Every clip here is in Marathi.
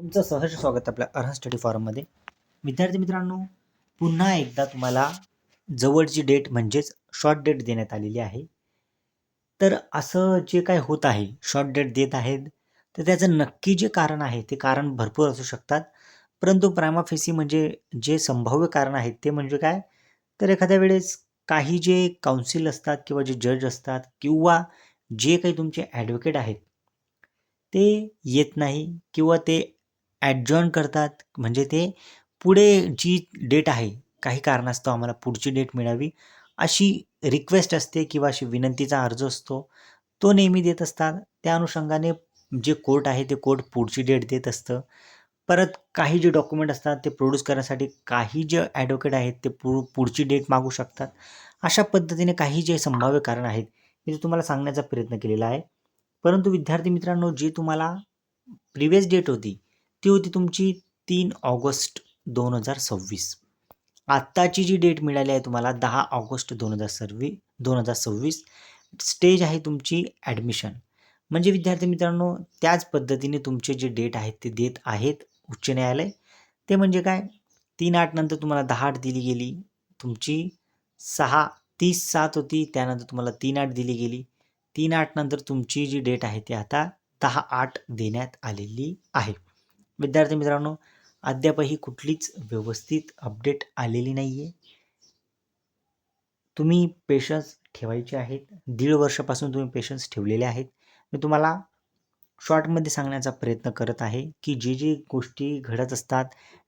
तुमचं सहर्ष स्वागत आपल्या अर्हम स्टडी फॉरममध्ये. विद्यार्थी मित्रांनो, पुन्हा एकदा तुम्हाला जवळची डेट म्हणजेच शॉर्ट डेट देण्यात आलेली आहे. तर असं जे काय होत आहे, शॉर्ट डेट देत आहेत, तर त्याचं नक्की जे कारण आहे ते कारण भरपूर असू शकतात. परंतु प्रायमा फेसी म्हणजे जे संभाव्य कारण आहेत ते म्हणजे काय, तर एखाद्या वेळेस काही जे काउन्सिल असतात किंवा जे जज असतात किंवा जे काही तुमचे ॲडव्होकेट आहेत ते येत नाही किंवा ते ॲडजॉर्न करतात. म्हणजे ते पुढे जी डेट आहे, काही कारणास्तव आम्हाला पुढची डेट मिळावी अशी रिक्वेस्ट असते किंवा अशी विनंतीचा अर्ज असतो, तो नेहमी देत असतात. त्या अनुषंगाने जे कोर्ट आहे ते कोर्ट पुढची डेट देत असतं. परत काही जे डॉक्युमेंट असतात ते प्रोड्यूस करण्यासाठी काही जे ॲडव्होकेट आहेत ते पुढची डेट मागू शकतात. अशा पद्धतीने काही जे संभाव्य कारण आहेत मी ते तुम्हाला सांगण्याचा प्रयत्न केलेला आहे. परंतु विद्यार्थी मित्रांनो, जी तुम्हाला प्रिव्हियस डेट होती ती होती तुमची 3 ऑगस्ट 2026. आत्ताची जी डेट मिळाली आहे तुम्हाला 10 ऑगस्ट 2026. स्टेज आहे तुमची ॲडमिशन. म्हणजे विद्यार्थी मित्रांनो, त्याच पद्धतीने तुमचे जे डेट आहेत ते देत आहेत उच्च न्यायालय. ते म्हणजे काय, 3/8 नंतर तुम्हाला 10/8 दिली गेली. तुमची 30/7 होती, त्यानंतर तुम्हाला 3/8 दिली गेली. 3/8 नंतर तुमची जी डेट आहे ती आता 10/8 देण्यात आलेली आहे. विद्यार्थी मित्रांनो, अद्यापही कुठलीच व्यवस्थित अपडेट आलेली नाही आहे. तुम्ही पेशन्स ठेवायचे आहेत. 1.5 वर्षापासून तुम्ही पेशन्स ठेवलेले आहेत. मी तुम्हाला शॉर्टमध्ये सांगण्याचा प्रयत्न करत आहे की जे गोष्टी घडत असतात,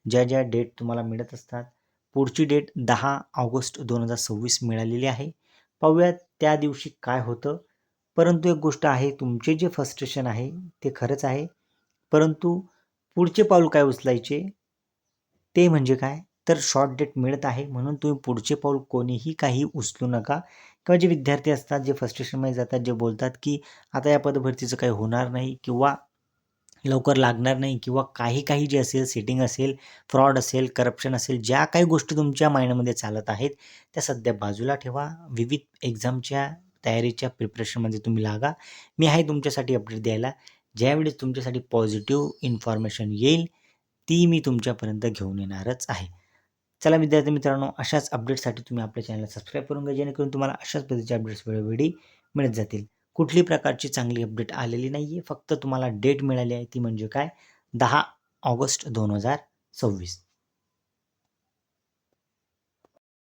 ज्या डेट तुम्हाला मिळत असतात, पुढची डेट 10 ऑगस्ट 2026 मिळालेली आहे. पाहूयात त्या दिवशी काय होतं. परंतु एक गोष्ट आहे, तुमचे जे फ्रस्ट्रेशन आहे ते खरंच आहे. परंतु पुढचे पाऊल काय उचलायचे ते म्हणजे काय, तर शॉर्ट डेट मिळत आहे म्हणून तुम्ही पुढचे पाऊल कोणीही काही उचलू नका. किंवा जे विद्यार्थी असतात जे फ्रस्ट्रेशनमध्ये जातात, जे बोलतात की आता या पदभरतीचं काही होणार नाही किंवा लवकर लागणार नाही किंवा काही जे असेल, सेटिंग असेल, फ्रॉड असेल, करप्शन असेल, ज्या काही गोष्टी तुमच्या माइंडमध्ये चालत आहेत त्या सध्या बाजूला ठेवा. विविध एक्झामच्या तयारीच्या प्रिपरेशनमध्ये तुम्ही लागा. मी आहे तुमच्यासाठी अपडेट द्यायला. ज्यावेळेस तुमच्यासाठी पॉझिटिव्ह इन्फॉर्मेशन येईल ती मी तुमच्यापर्यंत घेऊन येणारच आहे. चला विद्यार्थी मित्रांनो, अशाच अपडेटसाठी तुम्ही आपल्या चॅनलला सबस्क्राईब करून घ्या, जेणेकरून तुम्हाला अशाच पद्धतीचे अपडेट्स वेळोवेळी मिळत जातील. कुठलीही प्रकारची चांगली अपडेट आलेली नाही आहे. फक्त तुम्हाला डेट मिळाली आहे ती म्हणजे काय, 10 ऑगस्ट 2026.